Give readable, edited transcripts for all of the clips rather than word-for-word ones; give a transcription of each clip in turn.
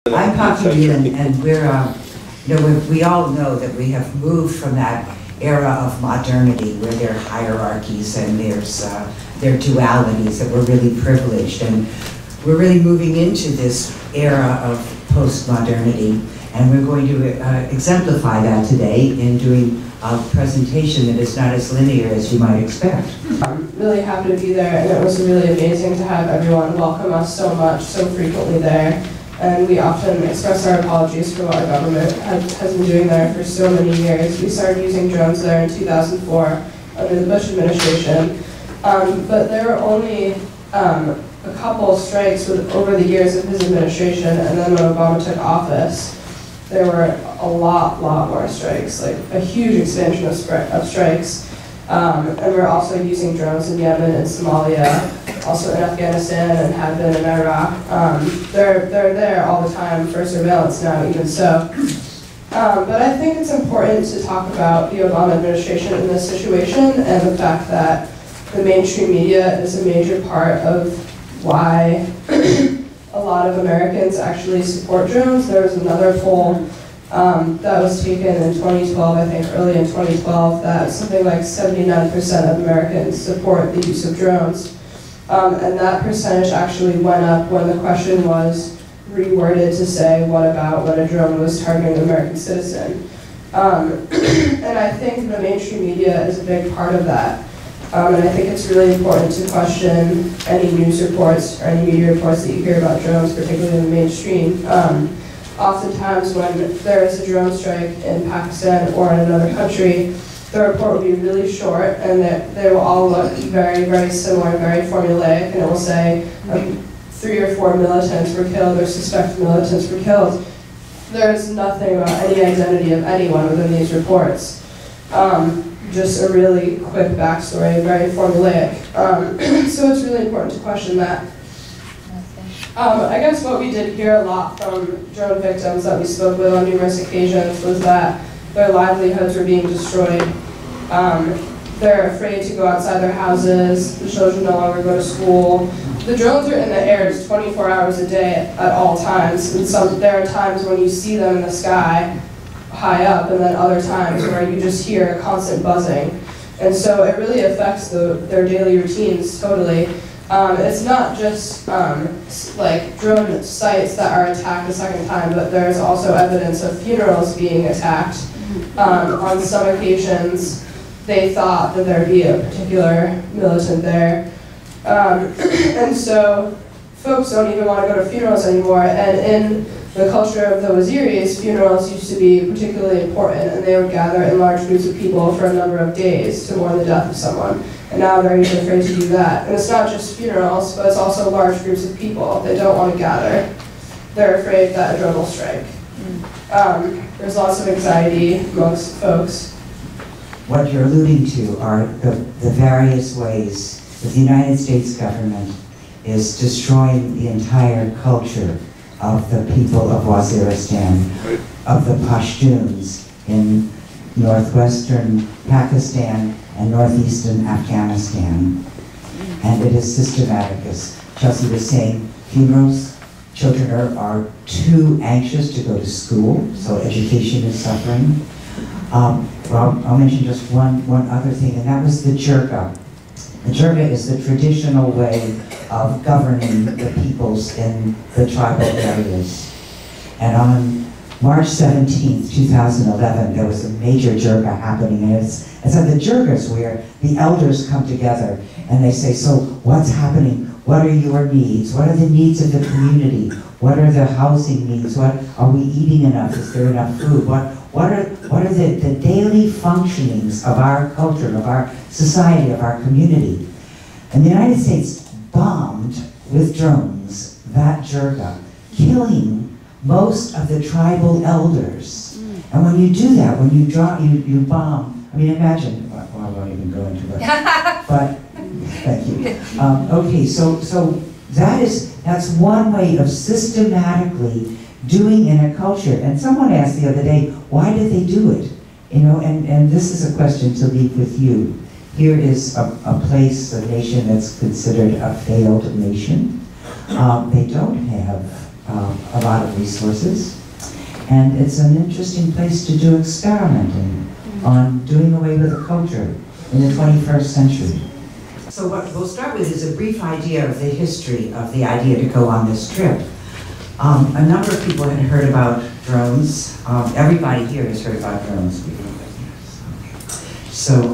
I'm Paki, and we all know that we have moved from that era of modernity where there are hierarchies and there are dualities, that we're really privileged, and we're really moving into this era of postmodernity, and we're going to exemplify that today in doing a presentation that is not as linear as you might expect. I'm really happy to be there, and it was really amazing to have everyone welcome us so much, so frequently there. And we often express our apologies for what our government has been doing there for so many years. We started using drones there in 2004 under the Bush administration, but there were only a couple strikes over the years of his administration, and then when Obama took office, there were a lot more strikes, like a huge expansion of strikes. And we're also using drones in Yemen and Somalia, also in Afghanistan, and have been in Iraq. They're there all the time for surveillance now, even so. But I think it's important to talk about the Obama administration in this situation and the fact that the mainstream media is a major part of why a lot of Americans actually support drones. There was another poll that was taken in 2012, I think early in 2012, that something like 79% of Americans support the use of drones. And that percentage actually went up when the question was reworded to say, what about when a drone was targeting an American citizen? And I think the mainstream media is a big part of that. And I think it's really important to question any news reports or any media reports that you hear about drones, particularly in the mainstream. Oftentimes when there is a drone strike in Pakistan or in another country, the report will be really short, and they will all look very similar, very formulaic, and it will say 3 or 4 militants were killed or suspected militants were killed. There's nothing about any identity of anyone within these reports. Just a really quick backstory, very formulaic. So it's really important to question that. I guess what we did hear a lot from drone victims that we spoke with on numerous occasions was that their livelihoods were being destroyed. They're afraid to go outside their houses, the children no longer go to school. The drones are in the air 24 hours a day at all times, and there are times when you see them in the sky high up, and then other times where you just hear a constant buzzing. And so it really affects their daily routines totally. It's not just like drone sites that are attacked a second time, but there's also evidence of funerals being attacked. On some occasions, they thought that there'd be a particular militant there. And so folks don't even want to go to funerals anymore. And in the culture of the Waziris, funerals used to be particularly important, and they would gather in large groups of people for a number of days to mourn the death of someone. And now they're even afraid to do that. And it's not just funerals, but it's also large groups of people. They don't want to gather. They're afraid that a drone will strike. There's lots of anxiety amongst folks. What you're alluding to are the various ways that the United States government is destroying the entire culture of the people of Waziristan, of the Pashtuns in northwestern Pakistan and northeastern Afghanistan. And it is systematic, as Chelsea was saying. Funerals, children are too anxious to go to school, so education is suffering. Well, I'll mention just one other thing, and that was the jirga. The jirga is the traditional way of governing the peoples in the tribal areas. And on March 17th, 2011, there was a major jirga happening, and it's at the jirgas where the elders come together and they say, so what's happening? What are your needs? What are the needs of the community? What are the housing needs? What are we eating enough? Is there enough food? What are the daily functionings of our culture, of our society, of our community? And the United States bombed with drones that jirga, killing most of the tribal elders. And when you do that, when you bomb, I mean, imagine, well, I won't even go into it, but thank you. Okay, so that's one way of systematically doing in a culture. And someone asked the other day, why did they do it? You know, and this is a question to leave with you. Here is a nation that's considered a failed nation. They don't have a lot of resources. And it's an interesting place to do experimenting on doing away with a culture in the 21st century. So what we'll start with is a brief idea of the history of the idea to go on this trip. A number of people had heard about drones. Everybody here has heard about drones before. So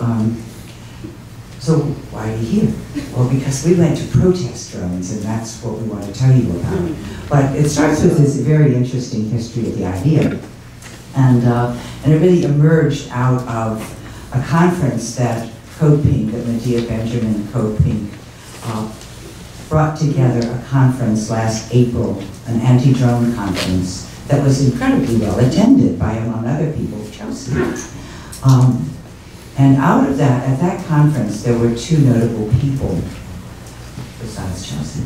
why are you here? Well, because we went to protest drones, and that's what we want to tell you about. But it starts with this very interesting history of the idea. And it really emerged out of a conference that CodePink, that Medea Benjamin and CodePink brought together a conference last April, an anti-drone conference that was incredibly well attended by, among other people, Chelsea. And out of that, at that conference, there were two notable people, besides Chelsea.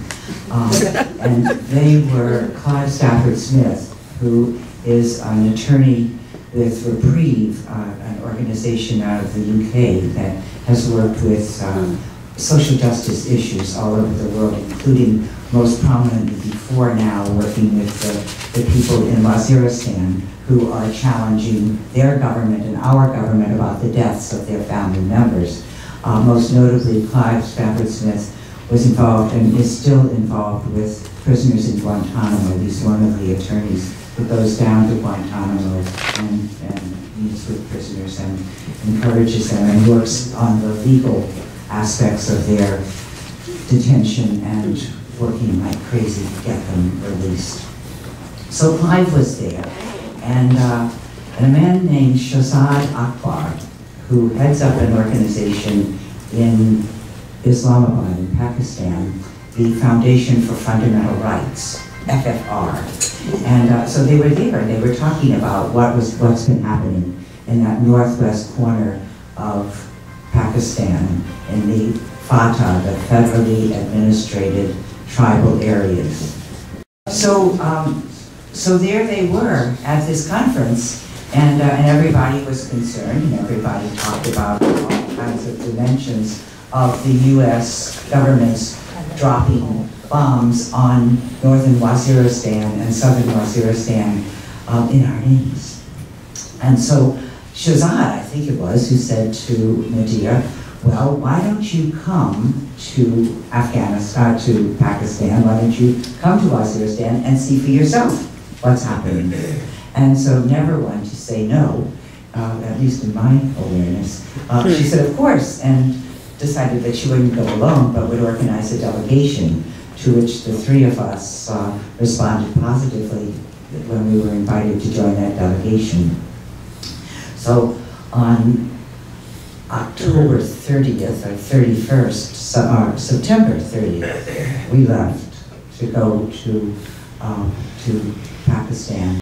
And they were Clive Stafford Smith, who is an attorney with Reprieve, an organization out of the UK that has worked with social justice issues all over the world, including most prominently before now working with the people in Waziristan who are challenging their government and our government about the deaths of their family members. Most notably, Clive Stafford Smith was involved and is still involved with prisoners in Guantanamo. He's one of the attorneys who goes down to Guantanamo and meets with prisoners and encourages them and works on the legal aspects of their detention and working like crazy to get them released. So Clive was there, and a man named Shahzad Akbar, who heads up an organization in Islamabad in Pakistan, the Foundation for Fundamental Rights, FFR. And so they were there, and they were talking about what's been happening in that northwest corner of Pakistan, in the FATA, the federally administrated tribal areas. So there they were at this conference, and everybody was concerned, and everybody talked about all kinds of dimensions of the U.S. government's dropping bombs on northern Waziristan and southern Waziristan in our names. And so Shahzad, I think it was, who said to Medea, well, why don't you come to Afghanistan, to Pakistan, why don't you come to Waziristan and see for yourself what's happening? And so never one to say no, at least in my awareness. She said, of course, and decided that she wouldn't go alone, but would organize a delegation, to which the three of us responded positively when we were invited to join that delegation. So on October 30th or 31st, September 30th, we left to go to Pakistan.